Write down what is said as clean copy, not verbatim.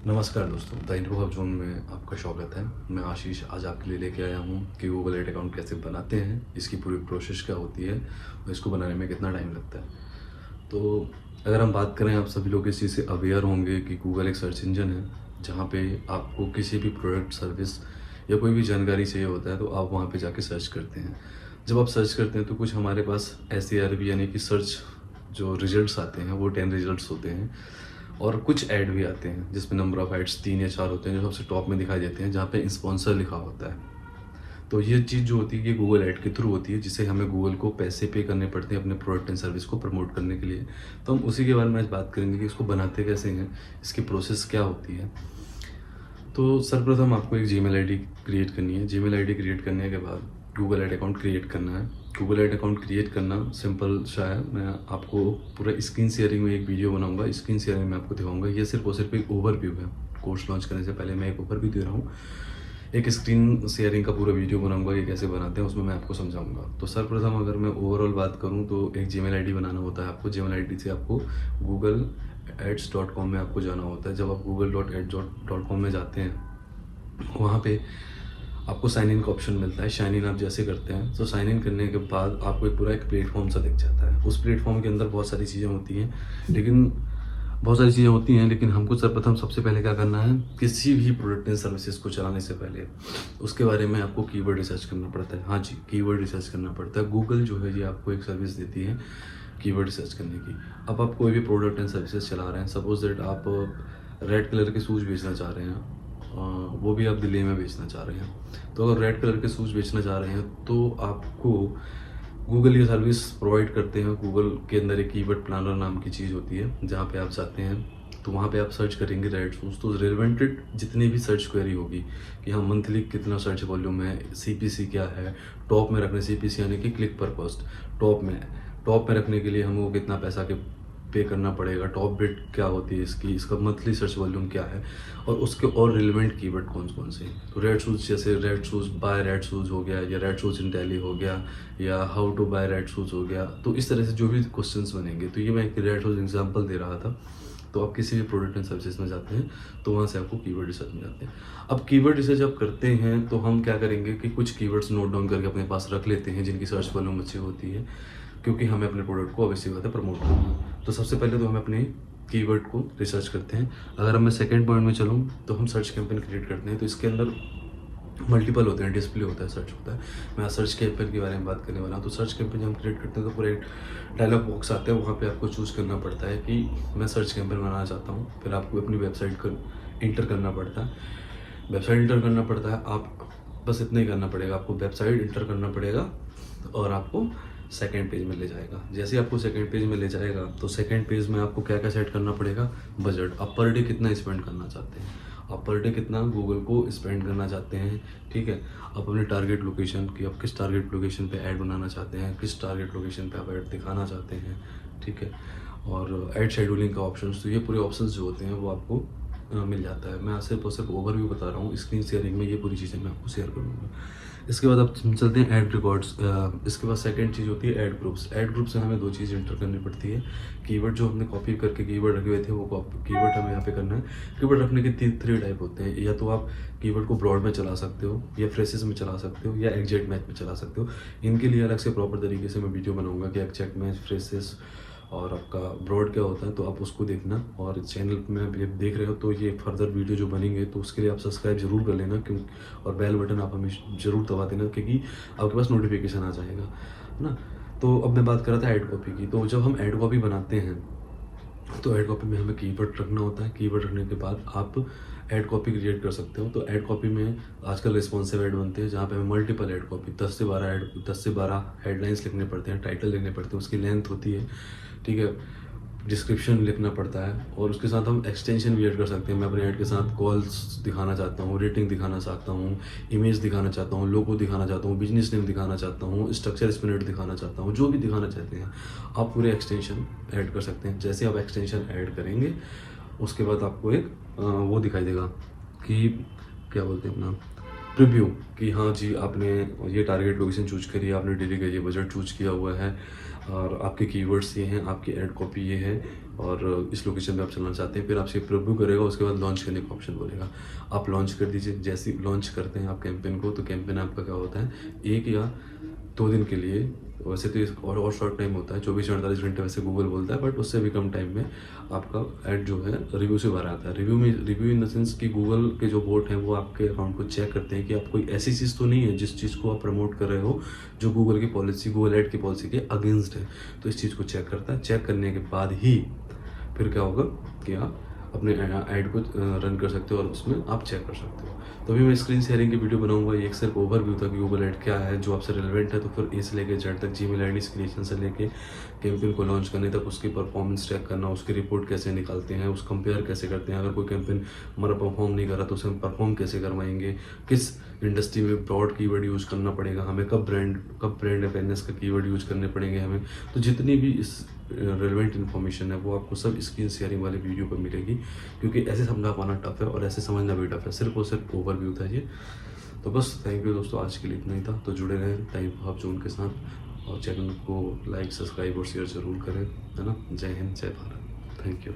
नमस्कार दोस्तों, the info zone में आपका स्वागत है। मैं आशीष आज आपके लिए लेके आया हूँ कि गूगल एड अकाउंट कैसे बनाते हैं, इसकी पूरी प्रोसेस क्या होती है और इसको बनाने में कितना टाइम लगता है। तो अगर हम बात करें, आप सभी लोग इस चीज़ से अवेयर होंगे कि गूगल एक सर्च इंजन है जहाँ पे आपको किसी भी प्रोडक्ट, सर्विस या कोई भी जानकारी चाहिए होता है तो आप वहाँ पे जाके सर्च करते हैं। जब आप सर्च करते हैं तो कुछ हमारे पास SERP यानी कि सर्च जो रिजल्ट्स आते हैं वो 10 रिजल्ट्स होते हैं और कुछ ऐड भी आते हैं जिसमें नंबर ऑफ ऐड्स 3 या 4 होते हैं जो सबसे टॉप में दिखाई देते हैं, जहाँ पे स्पॉन्सर लिखा होता है। तो ये चीज़ जो होती है ये गूगल ऐड के थ्रू होती है, जिसे हमें गूगल को पैसे पे करने पड़ते हैं अपने प्रोडक्ट एंड सर्विस को प्रमोट करने के लिए। तो हम उसी के बारे में आज बात करेंगे कि इसको बनाते कैसे हैं, इसकी प्रोसेस क्या होती है। तो सर्वप्रथम आपको एक जीमेल आईडी क्रिएट करनी है। जीमेल आईडी क्रिएट करने के बाद गूगल ऐड अकाउंट क्रिएट करना है। गूगल ऐड अकाउंट क्रिएट करना सिंपल सा है। मैं आपको पूरा स्क्रीन शेयरिंग में एक वीडियो बनाऊंगा, स्क्रीन शेयरिंग में आपको दिखाऊंगा। ये सिर्फ और सिर्फ एक ओवरव्यू है। कोर्स लॉन्च करने से पहले मैं एक ओवरव्यू दे रहा हूँ। एक स्क्रीन शेयरिंग का पूरा वीडियो बनाऊंगा कि कैसे बनाते हैं, उसमें मैं आपको समझाऊंगा। तो सर्वप्रथम अगर मैं ओवरऑल बात करूँ तो एक जीमेल आईडी बनाना होता है आपको। जीमेल आईडी से आपको google.ads.com में आपको जाना होता है। जब आप google.ads.com में जाते हैं, वहाँ पे आपको साइन इन का ऑप्शन मिलता है। साइन इन आप जैसे करते हैं तो साइन इन करने के बाद आपको एक पूरा एक प्लेटफॉर्म सा दिख जाता है। उस प्लेटफॉर्म के अंदर बहुत सारी चीज़ें होती हैं, लेकिन हमको सर्वप्रथम सबसे पहले क्या करना है, किसी भी प्रोडक्ट एंड सर्विसेज को चलाने से पहले उसके बारे में आपको कीवर्ड रिसर्च करना पड़ता है। हाँ जी, कीवर्ड रिसर्च करना पड़ता है। गूगल जो है ये आपको एक सर्विस देती है कीवर्ड रिसर्च करने की। अब आप कोई भी प्रोडक्ट एंड सर्विसेज चला रहे हैं, सपोज दैट आप रेड कलर के शूज़ बेचना चाह रहे हैं, वो भी आप दिल्ली में बेचना चाह रहे हैं। तो अगर रेड कलर के शूज़ बेचना चाह रहे हैं तो आपको गूगल ये सर्विस प्रोवाइड करते हैं। गूगल के अंदर एक कीवर्ड प्लानर नाम की चीज़ होती है, जहाँ पे आप जाते हैं तो वहाँ पे आप सर्च करेंगे रेड शूज़। तो रिलेवेंटेड जितनी भी सर्च क्वेरी होगी कि हाँ मंथली कितना सर्च वॉल्यूम है, CPC क्या है, टॉप में रखने CPC यानी कि क्लिक पर कॉस्ट, टॉप में रखने के लिए हमको कितना पैसा के पे करना पड़ेगा, टॉप बिट क्या होती है इसकी, इसका मंथली सर्च वॉल्यूम क्या है, और उसके और रिलेवेंट कीवर्ड कौन कौन से हैं। तो रेड शूज़, जैसे red shoes, buy red shoes हो गया, या रेड शूज़ इन दिल्ली हो गया, या how to buy red shoes हो गया। तो इस तरह से जो भी क्वेश्चंस बनेंगे, तो ये मैं एक रेड शूज़ एग्जांपल दे रहा था। तो आप किसी भी प्रोडक्ट एंड सर्विसेज में जाते हैं तो वहाँ से आपको कीवर्ड रिसर्च में जाते हैं। अब कीवर्ड रिसर्च आप करते हैं तो हम क्या करेंगे कि कुछ कीवर्ड्स नोट डाउन करके अपने पास रख लेते हैं जिनकी सर्च वॉल्यूम अच्छी होती है, क्योंकि हमें अपने प्रोडक्ट को अवश्य बात है प्रमोट करना है। तो सबसे पहले तो हम अपने कीवर्ड को रिसर्च करते हैं। अगर मैं सेकंड पॉइंट में चलूँ तो हम सर्च कैंपेन क्रिएट करते हैं। तो इसके अंदर मल्टीपल होते हैं, डिस्प्ले होता है, सर्च होता है। मैं आज सर्च कैंपेन के बारे में बात करने वाला हूँ। तो सर्च कैंपेन जब हम क्रिएट करते हैं तो पूरा एक डायलॉग बॉक्स आता है, वहाँ पे आपको चूज़ करना पड़ता है कि मैं सर्च कैंपेन बनाना चाहता हूँ। फिर आपको अपनी वेबसाइट को इंटर करना पड़ता है। वेबसाइट इंटर करना पड़ता है, आप बस इतना ही करना पड़ेगा, आपको वेबसाइट इंटर करना पड़ेगा और आपको सेकंड पेज में ले जाएगा। जैसे ही आपको सेकंड पेज में ले जाएगा तो सेकंड पेज में आपको क्या क्या सेट करना पड़ेगा, बजट। आप पर डे कितना स्पेंड करना चाहते हैं, आप पर डे कितना गूगल को स्पेंड करना चाहते हैं, ठीक है। आप अपने टारगेट लोकेशन की, आप किस टारगेट लोकेशन पे ऐड बनाना चाहते हैं, किस टारगेट लोकेशन पे आप ऐड दिखाना चाहते हैं, ठीक है। और ऐड शेड्यूलिंग का ऑप्शन, तो ये पूरे ऑप्शंस जो होते हैं वो आपको मिल जाता है। मैं आज सिर्फ और सिर्फ ओवरव्यू बता रहा हूँ। स्क्रीन शेयरिंग में ये पूरी चीज़ें मैं आपको शेयर करूँगा। इसके बाद आप चलते हैं ऐड रिकॉर्ड्स। इसके बाद सेकंड चीज़ होती है ऐड ग्रुप्स। ऐड ग्रुप से हमें दो चीज़ इंटर करनी पड़ती है। कीवर्ड जो हमने कॉपी करके कीवर्ड रखे हुए थे वो कीवर्ड हमें यहाँ पे करना है। कीवर्ड रखने के थ्री टाइप होते हैं, या तो आप कीवर्ड को ब्रॉड में चला सकते हो, या फ्रेसेस में चला सकते हो, या एग्जैक्ट मैच में चला सकते हो। इनके लिए अलग से प्रॉपर तरीके से मैं वीडियो बनाऊंगा कि एग्जैक्ट मैच, फ्रेसेस और आपका ब्रॉड क्या होता है, तो आप उसको देखना। और चैनल में अभी आप देख रहे हो तो ये फर्दर वीडियो जो बनेंगे तो उसके लिए आप सब्सक्राइब जरूर कर लेना, क्यों, और बेल बटन आप हमें जरूर दबा देना, क्योंकि आपके पास नोटिफिकेशन आ जाएगा, है ना। तो अब मैं बात कर रहा था ऐड कॉपी की। तो जब हम ऐड कॉपी बनाते हैं तो ऐड कॉपी में हमें कीवर्ड रखना होता है। कीवर्ड रखने के बाद आप ऐड कॉपी क्रिएट कर सकते हो। तो ऐड कॉपी में आजकल रिस्पॉन्सिव ऐड बनते हैं, जहाँ पे हमें मल्टीपल ऐड कॉपी 10 से 12 हेडलाइंस लिखने पड़ते हैं, टाइटल लिखने पड़ते हैं, उसकी लेंथ होती है, ठीक है, डिस्क्रिप्शन लिखना पड़ता है, और उसके साथ हम एक्सटेंशन भी ऐड कर सकते हैं। मैं अपने ऐड के साथ कॉल्स दिखाना चाहता हूँ, रेटिंग दिखाना चाहता हूँ, इमेज दिखाना चाहता हूँ, लोगो दिखाना चाहता हूँ, बिजनेस नेम दिखाना चाहता हूँ, स्ट्रक्चर स्पिनट दिखाना चाहता हूँ, जो भी दिखाना चाहते हैं आप पूरे एक्सटेंशन ऐड कर सकते हैं। जैसे आप एक्सटेंशन ऐड करेंगे उसके बाद आपको एक वो दिखाई देगा कि क्या बोलते हैं अपना प्रीव्यू कि हाँ जी, आपने ये टारगेट लोकेशन चूज करी है, आपने डेली का ये बजट चूज किया हुआ है और आपके कीवर्ड्स ये हैं, आपकी एड कॉपी ये है और इस लोकेशन पे आप चलना चाहते हैं। फिर आपसे प्रीव्यू करेगा, उसके बाद लॉन्च करने का ऑप्शन बोलेगा, आप लॉन्च कर दीजिए। जैसे ही लॉन्च करते हैं आप कैंपेन को, तो कैंपेन आपका क्या होता है, 1 या 2 दिन के लिए, वैसे तो और शॉर्ट टाइम होता है, 24 से 48 घंटे वैसे गूगल बोलता है, बट उससे भी कम टाइम में आपका ऐड जो है रिव्यू से भरा आता है। रिव्यू इन द सेंस कि गूगल के जो बोट हैं वो आपके अकाउंट को चेक करते हैं कि आप कोई ऐसी चीज़ तो नहीं है जिस चीज़ को आप प्रमोट कर रहे हो जो गूगल की पॉलिसी, गूगल ऐड की पॉलिसी के अगेंस्ट है। तो इस चीज़ को चेक करता है। चेक करने के बाद ही फिर क्या होगा कि आप अपने ऐड को रन कर सकते हो और उसमें आप चेक कर सकते हो। तभी मैं स्क्रीन शेयरिंग की वीडियो बनाऊंगा। ये एक सिर्फ ओवरव्यू था कि गूगल ऐड क्या है, जो आपसे रिलेवेंट है। तो फिर ए से लेकर जेड तक, जीमेल आईडी क्रिएशन से लेके कैंपेन को लॉन्च करने तक, उसकी परफॉर्मेंस चेक करना, उसकी रिपोर्ट कैसे निकालते हैं, उस कंपेयर कैसे करते हैं। अगर कोई कैंपेन हमारा परफॉर्म नहीं कर रहा तो उसे हम परफॉर्म कैसे करवाएंगे, किस इंडस्ट्री में ब्रॉड कीवर्ड यूज करना पड़ेगा हमें, कब ब्रांड अवेयरनेस का कीवर्ड यूज करने पड़ेंगे हमें। तो जितनी भी इस रेलेवेंट इन्फॉर्मेशन है वो आपको सब स्क्रीन शेयरिंग वाले वीडियो पर मिलेगी, क्योंकि ऐसे समझा पाना टफ है और ऐसे समझना भी टफ है। सिर्फ और सिर्फ ओवरव्यू था ये। तो बस थैंक यू दोस्तों, आज के लिए इतना ही था। तो जुड़े रहें टाइम ऑफ जोन के साथ और चैनल को लाइक, सब्सक्राइब और शेयर जरूर करें, है ना। जय हिंद, जय भारत, थैंक यू।